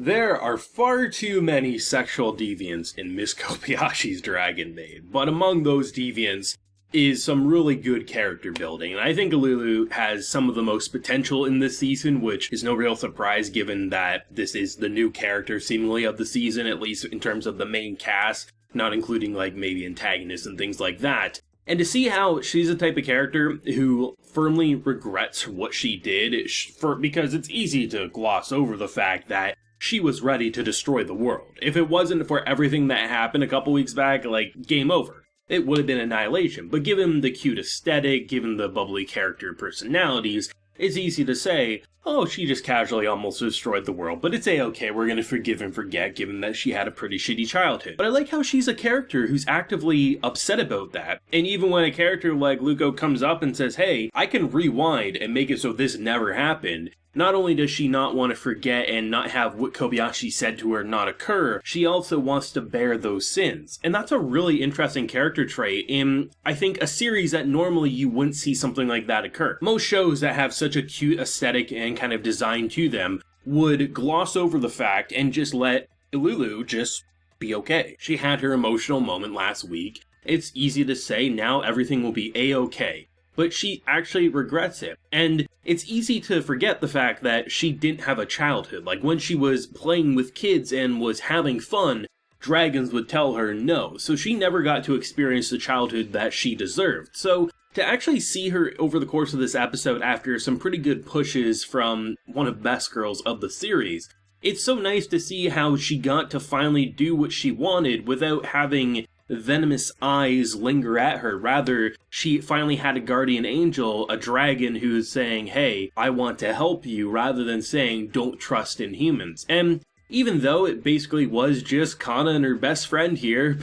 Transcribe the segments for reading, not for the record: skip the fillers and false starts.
There are far too many sexual deviants in Miss Kobayashi's Dragon Maid, but among those deviants is some really good character building, and I think Alulu has some of the most potential in this season, which is no real surprise given that this is the new character seemingly of the season, at least in terms of the main cast, not including like maybe antagonists and things like that. And to see how she's the type of character who firmly regrets what she did, because it's easy to gloss over the fact that she was ready to destroy the world. If it wasn't for everything that happened a couple weeks back, like, game over. It would have been annihilation. But given the cute aesthetic, given the bubbly character personalities, it's easy to say, oh, she just casually almost destroyed the world, but it's a-okay, we're gonna forgive and forget given that she had a pretty shitty childhood. But I like how she's a character who's actively upset about that, and even when a character like Luko comes up and says, hey, I can rewind and make it so this never happened, not only does she not want to forget and not have what Kobayashi said to her not occur, she also wants to bear those sins. And that's a really interesting character trait in, I think, a series that normally you wouldn't see something like that occur. Most shows that have such a cute aesthetic and kind of design to them would gloss over the fact and just let Ilulu just be okay. She had her emotional moment last week. It's easy to say now everything will be a-okay. But she actually regrets it. And it's easy to forget the fact that she didn't have a childhood. Like, when she was playing with kids and was having fun, dragons would tell her no. So she never got to experience the childhood that she deserved. So to actually see her over the course of this episode after some pretty good pushes from one of the best girls of the series, it's so nice to see how she got to finally do what she wanted without having venomous eyes linger at her. Rather, she finally had a guardian angel, a dragon who's saying, hey, I want to help you, rather than saying, don't trust in humans. And even though it basically was just Kana and her best friend here,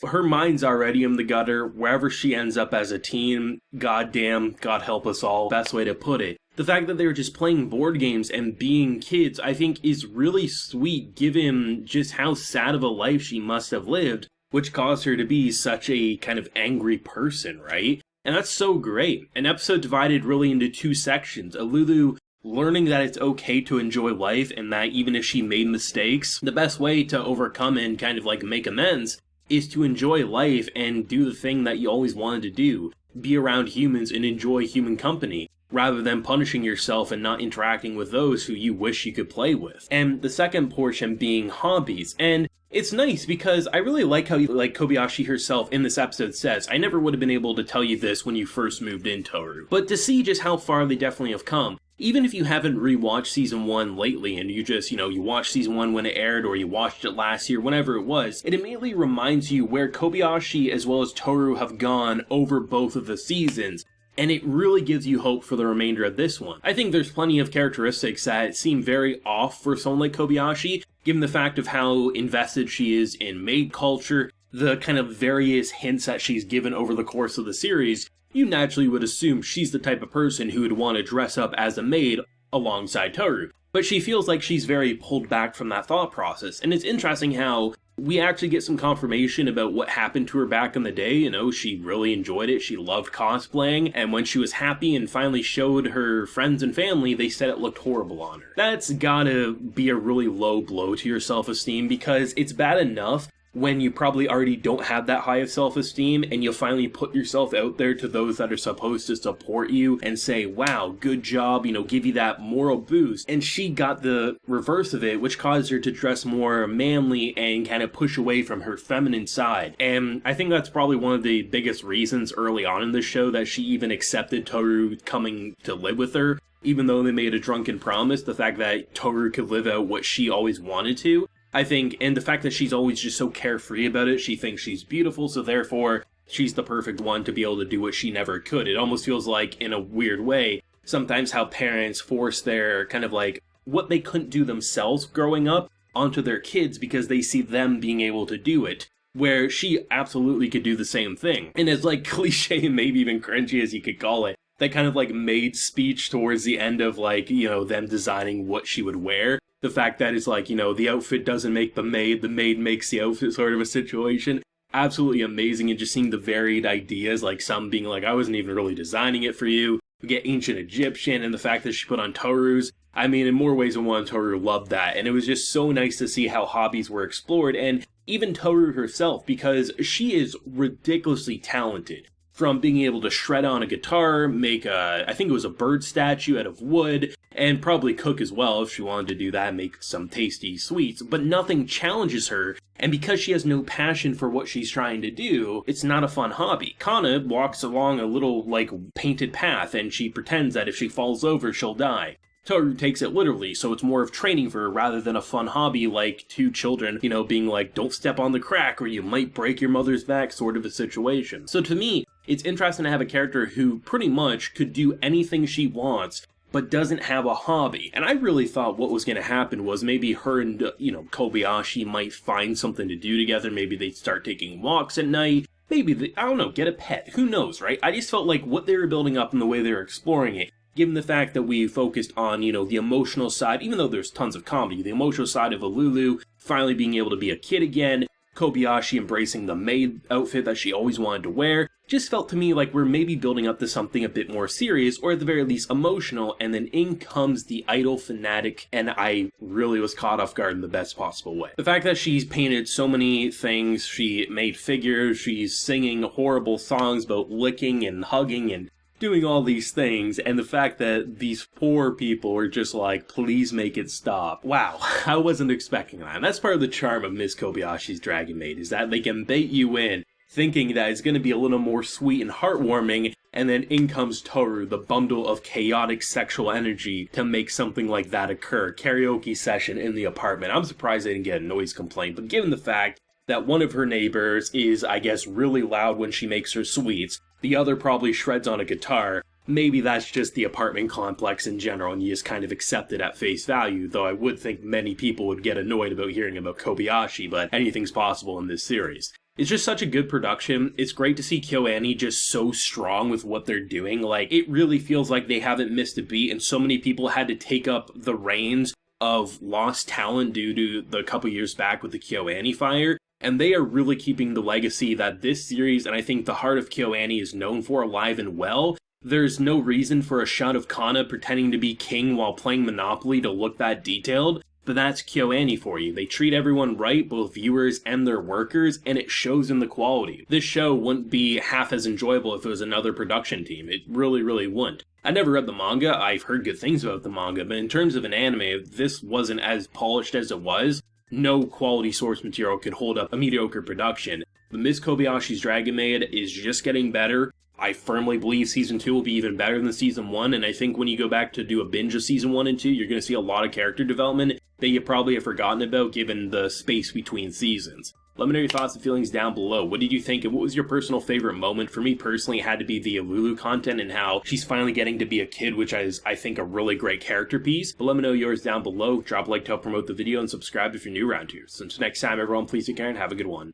her mind's already in the gutter, wherever she ends up as a teen, goddamn, God help us all, best way to put it. The fact that they were just playing board games and being kids, I think, is really sweet given just how sad of a life she must have lived, which caused her to be such a kind of angry person, right? And that's so great. An episode divided really into two sections. Alulu learning that it's okay to enjoy life and that even if she made mistakes, the best way to overcome and kind of like make amends is to enjoy life and do the thing that you always wanted to do. Be around humans and enjoy human company, rather than punishing yourself and not interacting with those who you wish you could play with. And the second portion being hobbies. And it's nice because I really like how Kobayashi herself in this episode says, I never would have been able to tell you this when you first moved in, Toru. But to see just how far they definitely have come, even if you haven't rewatched season 1 lately and you just, you watched season 1 when it aired or you watched it last year, whenever it was, it immediately reminds you where Kobayashi as well as Toru have gone over both of the seasons. And it really gives you hope for the remainder of this one. I think there's plenty of characteristics that seem very off for someone like Kobayashi, given the fact of how invested she is in maid culture, the kind of various hints that she's given over the course of the series. You naturally would assume she's the type of person who would want to dress up as a maid alongside Toru. But she feels like she's very pulled back from that thought process, and it's interesting how we actually get some confirmation about what happened to her back in the day. She really enjoyed it, she loved cosplaying, and when she was happy and finally showed her friends and family, they said it looked horrible on her. That's gotta be a really low blow to your self-esteem, because it's bad enough when you probably already don't have that high of self-esteem and you finally put yourself out there to those that are supposed to support you and say, wow, good job, give you that moral boost. And she got the reverse of it, which caused her to dress more manly and kind of push away from her feminine side. And I think that's probably one of the biggest reasons early on in the show that she even accepted Toru coming to live with her, even though they made a drunken promise, the fact that Toru could live out what she always wanted to. I think, and the fact that she's always just so carefree about it, she thinks she's beautiful, so therefore she's the perfect one to be able to do what she never could. It almost feels like, in a weird way, sometimes how parents force their kind of like what they couldn't do themselves growing up onto their kids because they see them being able to do it, where she absolutely could do the same thing. And as like cliche and maybe even cringy as you could call it, that kind of like maid speech towards the end of like, them designing what she would wear. The fact that it's like, the outfit doesn't make the maid makes the outfit sort of a situation. Absolutely amazing, and just seeing the varied ideas, like some being like, I wasn't even really designing it for you. We get ancient Egyptian, and the fact that she put on Toru's. I mean, in more ways than one, Toru loved that, and it was just so nice to see how hobbies were explored, and even Toru herself, because she is ridiculously talented. From being able to shred on a guitar, make I think it was a bird statue out of wood, and probably cook as well if she wanted to do that, make some tasty sweets, but nothing challenges her, and because she has no passion for what she's trying to do, it's not a fun hobby. Kana walks along a little, painted path, and she pretends that if she falls over, she'll die. Toru takes it literally, so it's more of training for her rather than a fun hobby like two children, being like, don't step on the crack or you might break your mother's back sort of a situation. So to me, it's interesting to have a character who pretty much could do anything she wants, but doesn't have a hobby. And I really thought what was going to happen was maybe her and, Kobayashi might find something to do together. Maybe they'd start taking walks at night. Maybe, I don't know, get a pet. Who knows, right? I just felt like what they were building up and the way they were exploring it, given the fact that we focused on, the emotional side, even though there's tons of comedy, the emotional side of Alulu finally being able to be a kid again, Kobayashi embracing the maid outfit that she always wanted to wear, just felt to me like we're maybe building up to something a bit more serious, or at the very least emotional, and then in comes the idol fanatic, and I really was caught off guard in the best possible way. The fact that she's painted so many things, she made figures, she's singing horrible songs about licking and hugging and doing all these things, and the fact that these poor people were just like, please make it stop. Wow, I wasn't expecting that. And that's part of the charm of Miss Kobayashi's Dragon Maid, is that they can bait you in, thinking that it's going to be a little more sweet and heartwarming, and then in comes Toru, the bundle of chaotic sexual energy to make something like that occur. Karaoke session in the apartment. I'm surprised they didn't get a noise complaint, but given the fact that one of her neighbors is, I guess, really loud when she makes her sweets, the other probably shreds on a guitar, maybe that's just the apartment complex in general and you just kind of accept it at face value, though I would think many people would get annoyed about hearing about Kobayashi, but anything's possible in this series. It's just such a good production. It's great to see KyoAni just so strong with what they're doing. It really feels like they haven't missed a beat, and so many people had to take up the reins of lost talent due to the couple years back with the KyoAni fire. And they are really keeping the legacy that this series, and I think the heart of KyoAni, is known for alive and well. There's no reason for a shot of Kana pretending to be king while playing Monopoly to look that detailed, but that's KyoAni for you. They treat everyone right, both viewers and their workers, and it shows in the quality. This show wouldn't be half as enjoyable if it was another production team. It really, really wouldn't. I never read the manga, I've heard good things about the manga, but in terms of an anime, this wasn't as polished as it was. No quality source material could hold up a mediocre production. The Miss Kobayashi's Dragon Maid is just getting better. I firmly believe Season 2 will be even better than Season 1, and I think when you go back to do a binge of Season 1 and 2, you're going to see a lot of character development that you probably have forgotten about given the space between seasons. Let me know your thoughts and feelings down below. What did you think, and what was your personal favorite moment? For me personally, it had to be the Alulu content and how she's finally getting to be a kid, which is, I think, a really great character piece. But let me know yours down below. Drop a like to help promote the video and subscribe if you're new around here. So until next time, everyone, please take care and have a good one.